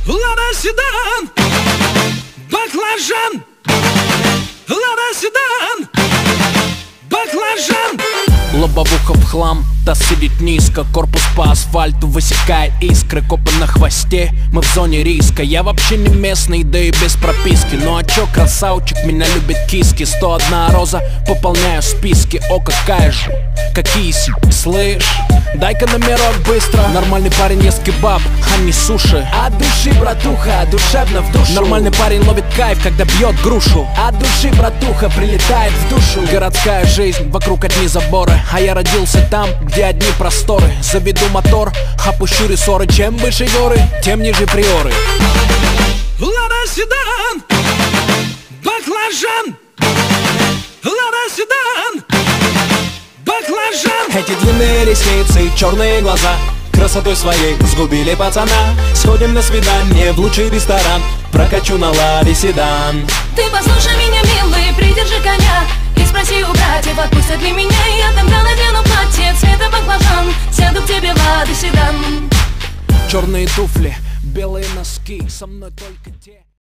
Лада седан, баклажан. Лада седан, баклажан. Лобовуха в хлам, таз сидит низко, корпус по асфальту высекает искры. Копы на хвосте, мы в зоне риска. Я вообще не местный, да и без прописки. Ну а чё, красавчик, меня любит киски. 101 роза, пополняю списки. О, какая же, какие слышь, дай-ка номерок быстро. Нормальный парень ест кебаб, а не суши. От души, братуха, душевно в душу. Нормальный парень ловит кайф, когда бьет грушу. От души, братуха, прилетает в душу. Городская жизнь, вокруг одни заборы, а я родился там, где одни просторы. Заведу мотор, опущу рессоры. Чем выше горы, тем ниже приоры. Лада седан, баклажан. Лада седан, баклажан. Эти длинные ресницы, черные глаза красотой своей сгубили пацана. Сходим на свидание в лучший ресторан, прокачу на ладе седан. Ты послушай меня, милый, придержи коня и спроси у братьев, отпустят ли меня. Я тогда надену платье цвета баклажан, сяду к тебе в Лада седан. Черные туфли, белые носки, со мной только те.